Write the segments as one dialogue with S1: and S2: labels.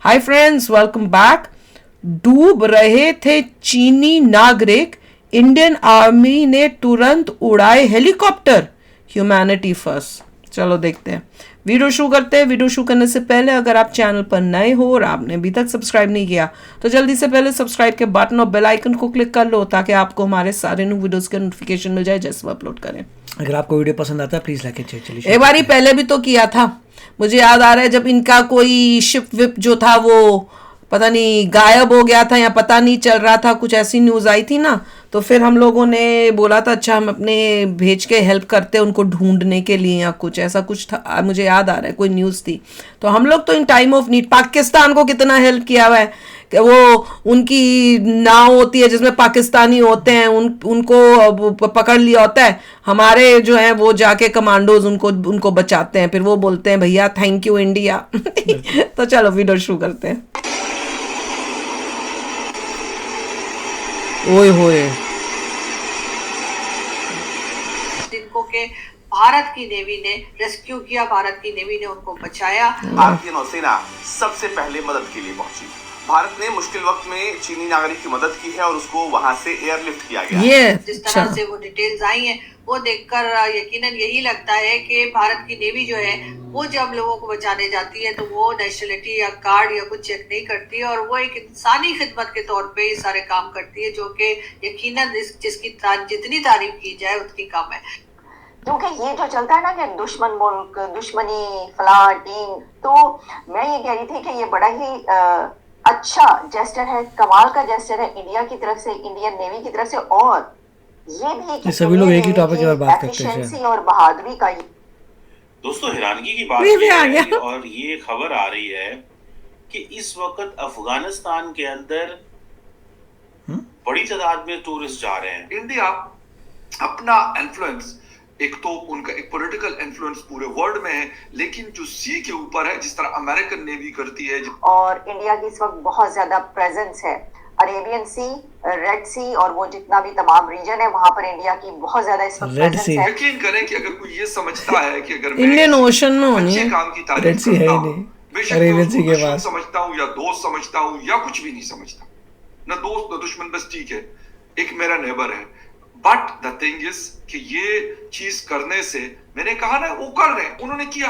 S1: Hi friends, welcome back. डूब रहे थे चीनी नागरिक, इंडियन आर्मी ने तुरंत उड़ाए हेलीकॉप्टर, ह्यूमैनिटी फर्स्ट। चलो देखते हैं, वीडियो शुरू करते हैं। वीडियो शुरू करने से पहले अगर आप चैनल पर नए हो और आपने अभी तक सब्सक्राइब नहीं किया तो जल्दी से पहले सब्सक्राइब के बटन और बेल आइकन को क्लिक कर लो ताकि आपको हमारे सारे न्यू वीडियोस के नोटिफिकेशन मिल जाए जैसे वो अपलोड करें।
S2: अगर आपको वीडियो पसंद आता है प्लीज लाइक एंड शेयर। चलिए
S1: एक बारी पहले भी तो किया था, मुझे याद आ रहा है, जब इनका कोई शिप विप जो था वो पता नहीं गायब हो गया था या पता नहीं चल रहा था, कुछ ऐसी न्यूज़ आई थी ना। तो फिर हम लोगों ने बोला था अच्छा हम अपने भेज के हेल्प करते उनको ढूंढने के लिए या कुछ ऐसा कुछ था, मुझे याद आ रहा है कोई न्यूज़ थी। तो हम लोग तो in time of need Pakistan को कितना हेल्प किया हुआ है कि वो उनकी नाव होती है जिसमें पाकिस्तानी होते हैं, उनको पकड़ लिया होता है, हमारे जो हैं वो जाके कमांडोज उनको बचाते हैं, फिर वो बोलते हैं भैया थैंक यू इंडिया। तो चलो वीडियो शुरू करते हैं। ओए होए,
S3: जिनको के भारत की नेवी ने रेस्क्यू किया, भारत की नेवी ने उनको बचाया।
S4: भारतीय नौसेना सबसे पहले मदद के लिए पहुंची। भारत ने मुश्किल वक्त में चीनी नागरिक की मदद की है और उसको वहां से एयरलिफ्ट किया गया।
S1: ये
S3: जिस तरह से वो डिटेल्स आई हैं वो देखकर यकीनन यही लगता है कि भारत की नेवी जो है वो जब लोगों को बचाने जाती है तो वो नेशनलिटी या कार्ड या कुछ चेक नहीं करती है और वो एक इंसानी खिदमत के तौर पे ये सारे काम करती है, जो कि यकीनन जिसकी जितनी तारीफ की जाए उतनी कम है।
S5: क्योंकि ये जो चलता है ना कि दुश्मन मुल्क, दुश्मनी फलां टीम, तो मैं ये कह रही थी कि ये बड़ा ही अच्छा जेस्टर है, कमाल का जेस्टर है इंडिया की तरफ से, इंडियन नेवी की तरफ से। और ये भी
S2: सभी लोग एक ही टॉपिक पर बात करते हैं
S5: एफिशिएंसी और बहादुरी का।
S6: दोस्तों हैरानगी की बात ये है और ये खबर आ रही है कि इस वक्त अफगानिस्तान के अंदर बड़ी तादाद में टूरिस्ट जा रहे हैं।
S4: इंडिया अपना इन्फ्लुएंस, एक तो उनका एक पॉलिटिकल इन्फ्लुएंस पूरे वर्ल्ड में है, लेकिन जो सी के ऊपर है, जिस तरह अमेरिकन नेवी करती है,
S5: और इंडिया की इस वक्त बहुत ज्यादा प्रेजेंस है अरेबियन सी, रेड सी और वो जितना भी तमाम रीजन है वहां पर इंडिया की बहुत ज्यादा इस वक्त प्रेजेंस है।
S4: यकीन करें कि अगर कोई ये समझता है कि अगर
S1: इंडियन ओशन में होनी है,
S4: काम की तारीफ करता हूं, बेशक
S2: अरेबियन सी के
S4: दुश्मन
S2: पास
S4: समझता हूं या दोस्त समझता हूं या कुछ भी नहीं समझता, ना दोस्त ना दुश्मन, बस ठीक है एक मेरा नेबर है। बट द थिंग इज कि ये चीज करने से, मैंने कहा ना वो कर रहे हैं, उन्होंने किया।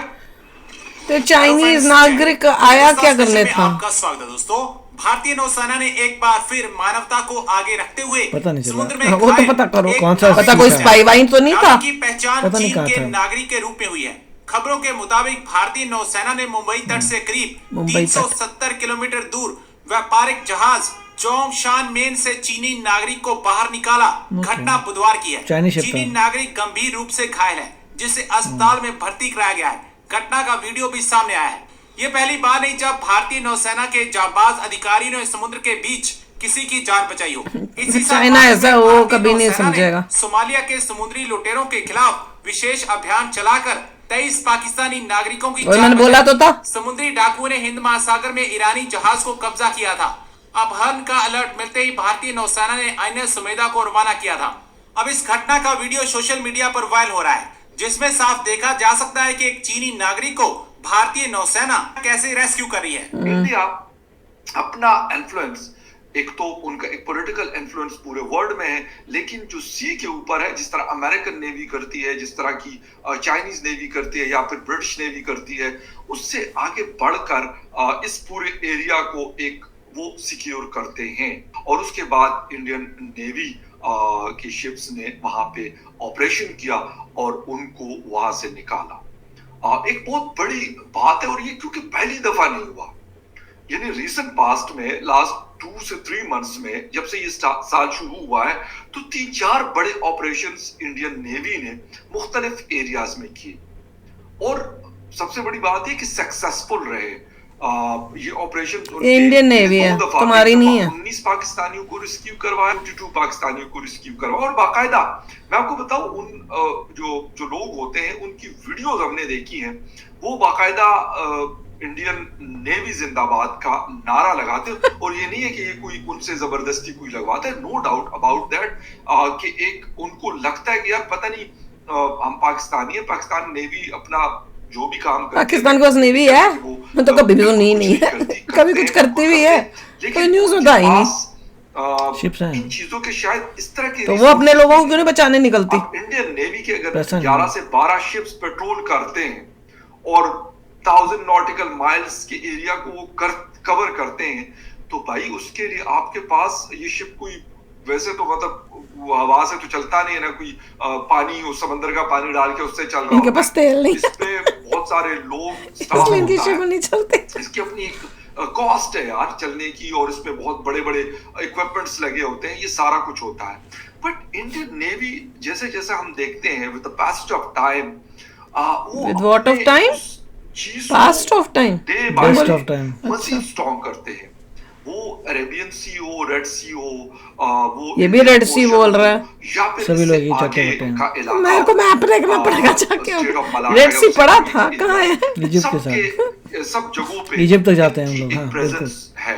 S1: तो चाइनीज नागरिक आया क्या करने था?
S6: आपका स्वागत है दोस्तों। भारतीय नौसेना ने एक बार फिर मानवता को आगे रखते हुए
S2: पता नहीं चला,
S6: समुद्र में
S1: वो तो पता करो
S2: कौन सा
S1: पता, कोई स्पाई वाइन तो नहीं था।
S6: की पहचान
S2: पता नहीं
S6: चीन
S2: कहाँ
S6: के
S2: था।
S6: नागरिक के रूप में हुई है। खबरों के मुताबिक भारतीय नौसेना ने मुंबई तट से करीब 370 किलोमीटर दूर व्यापारिक जहाज जोंगशान मेन से चीनी नागरिक को बाहर निकाला। घटना बुधवार की है। चीनी नागरिक गंभीर रूप से घायल है, जिसे अस्पताल में भर्ती कराया गया है। घटना का वीडियो भी सामने आया है। ये पहली बार नहीं जब भारतीय नौसेना के जाबाज अधिकारियों ने समुद्र के बीच किसी की जान बचाई हो। इसी
S1: चाइना ऐसा वो कभी नहीं समझेगा।
S6: सोमालिया के समुद्री लुटेरों के खिलाफ विशेष अभियान चलाकर 23 पाकिस्तानी नागरिकों की जान
S1: बोला तो था।
S6: समुद्री डाकुओं ने हिंद महासागर में ईरानी जहाज को कब्जा किया था। अपहरण का अलर्ट मिलते ही भारतीय नौसेना ने INS सुमेधा को रवाना किया था। अब इस घटना का वीडियो सोशल मीडिया पर वायरल हो रहा है, जिसमें साफ देखा जा सकता है कि एक चीनी नागरिक को भारतीय नौसेना कैसे रेस्क्यू कर रही है।
S4: इंडिया अपना इन्फ्लुएंस, एक तो उनका एक पॉलिटिकल इन्फ्लुएंस पूरे वर्ल्ड में है, लेकिन जो सी के ऊपर है, जिस तरह अमेरिकन नेवी करती है, जिस तरह की चाइनीज नेवी करती है या फिर ब्रिटिश नेवी करती है, उससे आगे बढ़कर इस पूरे एरिया को एक वो सिक्योर करते हैं। और उसके बाद इंडियन नेवी की शिप्स ने वहां पे ऑपरेशन किया और उनको वहां से निकाला। एक बहुत बड़ी बात है और ये क्योंकि पहली दफा नहीं हुआ, यानी रिसेंट पास्ट में लास्ट 2 से 3 मंथ्स में जब से ये साल शुरू हुआ है तो 3-4 बड़े ऑपरेशंस इंडियन नेवी ने मुख्तलिफ एरियाज में किए और सबसे बड़ी बात है कि सक्सेसफुल रहे। ये ऑपरेशन
S1: इंडियन नेवी है, तुम्हारी नहीं है।
S4: 19 पाकिस्तानियों को रिस्क्यू करवाया, 52 पाकिस्तानियों को रिस्क्यू करवाया और बाकायदा मैं आपको बताऊं उन जो लोग होते हैं उनकी वीडियोस हमने देखी हैं, वो बाकायदा इंडियन नेवी जिंदाबाद का नारा लगाते हैं। और ये नहीं है कि ये कोई उनसे जबरदस्ती कोई लगवाता है, नो डाउट अबाउट दैट, कि एक उनको लगता है कि यार पता नहीं हम पाकिस्तानी है, पाकिस्तान नेवी अपना जो भी काम करती
S1: पाकिस्तान के पास नेवी है, मैं तो कभी भी सुनी नहीं है, कभी कुछ करती भी है, कोई न्यूज होता ही नहीं।
S2: शिप्स हैं।
S4: इन चीजों के शायद इस तरह के
S1: तो वो अपने लोगों को क्यों नहीं बचाने निकलती?
S4: इंडियन नेवी के अगर
S2: पैसा नहीं
S4: 11 से 12 शिप्स पेट्रोल करते हैं और 1000 नॉटिकल माइल्स के एरिया को वो कवर करते हैं, तो भाई उसके लिए आपके पास ये शिप कोई वैसे तो मतलब वो हवा से तो चलता नहीं है ना, कोई पानी उस समंदर का पानी डाल के उससे चल रहा
S1: इनके पास तेल नहीं,
S4: इसपे बहुत सारे लोग
S1: इसलिए इनकी शिप नहीं चलते।
S4: इसकी अपनी एक कॉस्ट है यार चलने की, और इसमें बहुत बड़े बड़े इक्विपमेंट्स लगे होते हैं, ये सारा कुछ होता है। बट इंडियन नेवी जैसे जैसे हम देखते हैं with the past of time,
S1: With what of time? Past of time.
S4: डे
S2: Past of time.
S4: मजीद स्ट्रॉन्ग करते हैं। वो अरेबियन सी हो, रेड सी हो, वो
S1: ये भी रेड सी बोल रहा है,
S4: या फिर
S2: सभी लोग ये
S4: इससे
S2: चक्के
S4: आगे
S2: होते हैं।
S4: का इलाका,
S1: मेरे को मैप देखना पड़ेगा जाके।
S4: स्टेट ऑफ मलाक्का
S1: रेड सी
S4: या उससे
S1: पड़ा
S4: आगे
S1: था,
S4: का
S1: कहाँ है?
S2: इजिप्ट के साथ।
S4: सबके सब जगहों पे
S2: इजिप्ट तक जाते हैं हम
S4: इनकी
S2: लोग, हाँ,
S4: एक प्रेजेंस है,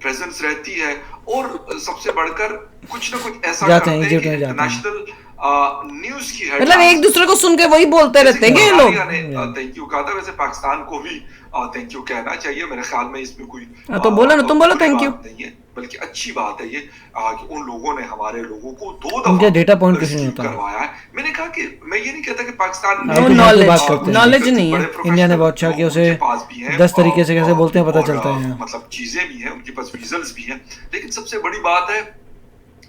S4: प्रेजेंस रहती है, और सबसे बढ़कर कुछ ना कुछ ऐसा
S2: जाते हैं,
S4: करते हैं
S2: इजिप्ट
S4: कि
S2: में जाते हैं।
S4: इंटरनेशनल न्यूज़ की
S1: मतलब एक दूसरे को सुन के वही बोलते रहते हैं कि ये लोग।
S4: थैंक यू कहा था, वैसे पाकिस्तान को भी थैंक यू कहना चाहिए, मेरे ख्याल में इसमें कोई
S1: हाँ, तो बोलो ना, तुम बोलो
S4: बुरी
S1: thank you।
S4: बात नहीं है, बल्कि अच्छी बात है ये कि उन लोगों ने हमारे लोगों को 2
S2: उनके
S4: दफा
S2: data point कुछ नहीं
S4: रिसीव
S2: होता है।
S4: करवाया है। मैंने कहा कि मैं ये नहीं कहता कि पाकिस्तान
S2: आप
S1: नो
S2: तो यहाँ पे बात
S1: नॉलेज,
S2: करते हैं।
S1: नॉलेज नहीं है।
S2: इंडिया ने बहुत अच्छा किया, उसे 10 तरीके से कैसे बोलते हैं पता चलता है यहाँ।
S4: मतलब चीजें भी हैं, उनके पास विजल्स भी हैं, लेकिन सबसे बड़ी बात है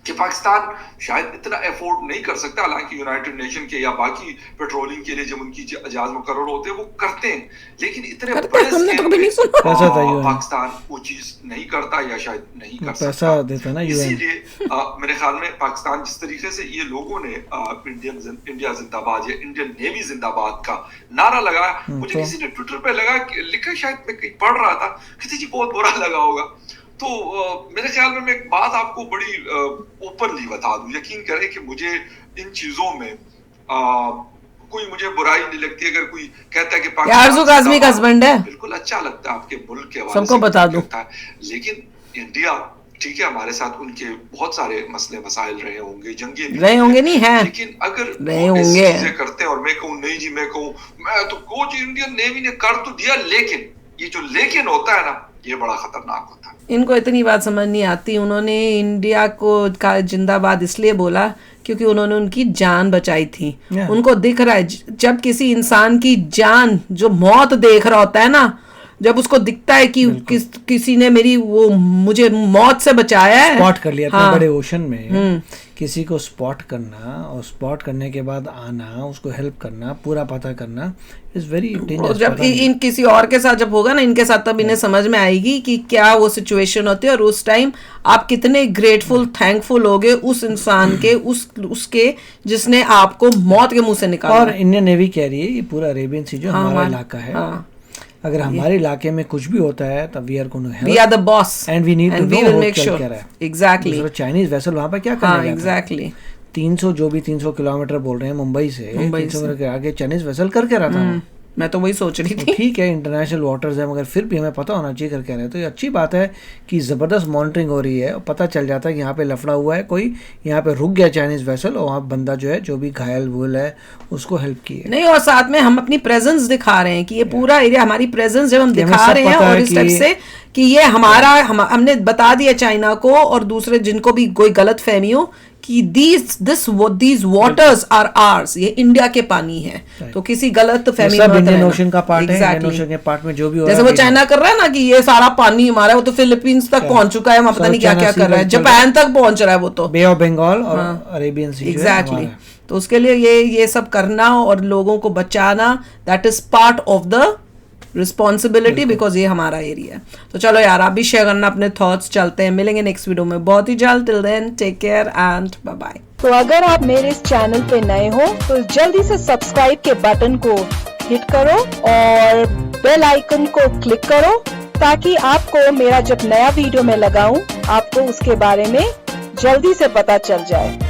S4: कि पाकिस्तान शायद इतना एफोर्ड नहीं कर सकता, हालांकि यूनाइटेड नेशन के या बाकी पेट्रोलिंग के लिए जब उनकी जहाज मुकर्रर होते हैं वो करते हैं, लेकिन इतने बड़े
S1: हमने तो
S4: स्केल
S1: कभी नहीं
S4: पे,
S1: सुना।
S2: पैसा था UN।
S4: पाकिस्तान वो चीज नहीं करता या शायद नहीं कर सकता।
S2: पैसा देता है ना UN।
S4: इसीलिए मेरे ख्याल में पाकिस्तान जिस तरीके से ये लोगों ने इंडिया जिंदाबाद या इंडियन नेवी जिंदाबाद का नारा लगाया, मुझे
S2: तो
S4: किसी ने ट्विटर पे लिखा, शायद मैं कहीं पढ़ रहा था, किसी जी बहुत बुरा लगा होगा। तो मेरे ख्याल में मैं एक बात आपको बड़ी ओपनली बता दूं, यकीन करें कि मुझे इन चीजों में कोई मुझे बुराई नहीं लगती अगर कोई कहता है कि
S1: आरज़ू आज़मी का हस्बैंड है,
S4: बिल्कुल अच्छा लगता है, आपके मुल्क के हवाले
S1: सबको
S4: से
S1: बता दो।
S4: लेकिन इंडिया ठीक है, हमारे साथ उनके बहुत सारे मसले मसाइल रहे होंगे, जंगे भी
S1: रहे होंगे, नहीं है,
S4: लेकिन अगर
S1: रहे
S4: वो ऐसी
S1: होंगे।
S4: चीजें करते हैं और मैं कहूँ नहीं जी, मैं कहूँ मैं तो कोच इंडियन नेवी ने कर तो दिया, लेकिन ये जो लेकिन होता है ना, ये बड़ा खतरनाक होता है।
S1: इनको इतनी बात समझ नहीं आती। उन्होंने इंडिया को का जिंदाबाद इसलिए बोला क्योंकि उन्होंने उनकी जान बचाई थी। उनको दिख रहा है जब किसी इंसान की जान, जो मौत देख रहा होता है ना, जब उसको दिखता है कि किसी ने मुझे मौत से बचाया है,
S2: स्पॉट कर लिया,
S1: हाँ,
S2: बड़े ओशन में किसी को स्पॉट करना और स्पॉट करने के बाद आना, उसको हेल्प करना, पूरा पता करना इज वेरी डेंजरस।
S1: जब इन किसी और के साथ जब होगा ना इनके साथ, तब इन्हें समझ में आएगी कि क्या वो सिचुएशन होती है, और उस टाइम आप कितने ग्रेटफुल थैंकफुल होगे उस इंसान के, उसके जिसने आपको मौत के मुंह से निकाला।
S2: और इंडियन नेवी कह रही है ये पूरा अरेबियन सी जो हमारा इलाका है, अगर हमारे इलाके में कुछ भी होता है तब we are going to help,
S1: we are the boss
S2: and we need to know what चल क्या रहा है।
S1: एग्जैक्टली।
S2: चाइनीज वेसल वहां पे क्या करने गया था?
S1: एग्जैक्टली
S2: 300 जो भी 300 किलोमीटर बोल रहे हैं मुंबई से 300 किलोमीटर के आगे चाइनीज वेसल करके रहा था।
S1: मैं तो वही सोच रही थी।
S2: ठीक है इंटरनेशनल वाटर्स है, मगर फिर भी हमें पता होना चाहिए करके रहे हैं। तो ये अच्छी बात है कि ज़बरदस्त मॉनिटरिंग हो रही है, और पता चल जाता है कि यहाँ पे लफड़ा हुआ है, कोई यहाँ पे रुक गया चाइनीज वेसल, और वहाँ बंदा जो है जो भी घायल वुल है उसको हेल्प की है।
S1: नहीं, और साथ में हम अपनी प्रेजेंस दिखा रहे हैं कि ये पूरा एरिया हमारी प्रेजेंस जब हम दिखा रहे हैं, और इस टाइप से कि ये हमारा हमने बता दिया चाइना को और दूसरे जिनको भी कोई गलत फहमी हो कि these waters are ours, ये इंडिया के पानी है। तो किसी गलत फहमी
S2: सब इंडियन ओशन का पार्ट है, इंडियन ओशन के पार्ट में जो भी हो रहा है,
S1: जैसे वो चाइना कर रहा है ना कि ये सारा पानी हमारा है, वो तो फिलीपींस तक पहुंच चुका है, वहां पता नहीं क्या क्या कर रहा है, जापान तक पहुंच रहा है वो तो,
S2: बे ऑफ बंगाल और अरेबियन सी।
S1: एग्जैक्टली। तो उसके लिए ये सब करना और लोगों को बचाना, that is part of the responsibility, because ये हमारा एरिया है। तो चलो यार, आप भी शेयर करना अपने थॉट्स। चलते हैं, मिलेंगे नेक्स्ट वीडियो में बहुत ही जल्द। Till then take care and bye bye.
S7: तो अगर आप मेरे इस चैनल पे नए हो तो जल्दी से सब्सक्राइब के बटन को हिट करो और बेल आइकन को क्लिक करो, ताकि आपको मेरा जब नया वीडियो मैं लगाऊं आपको उसके बारे में जल्दी से पता चल जाए।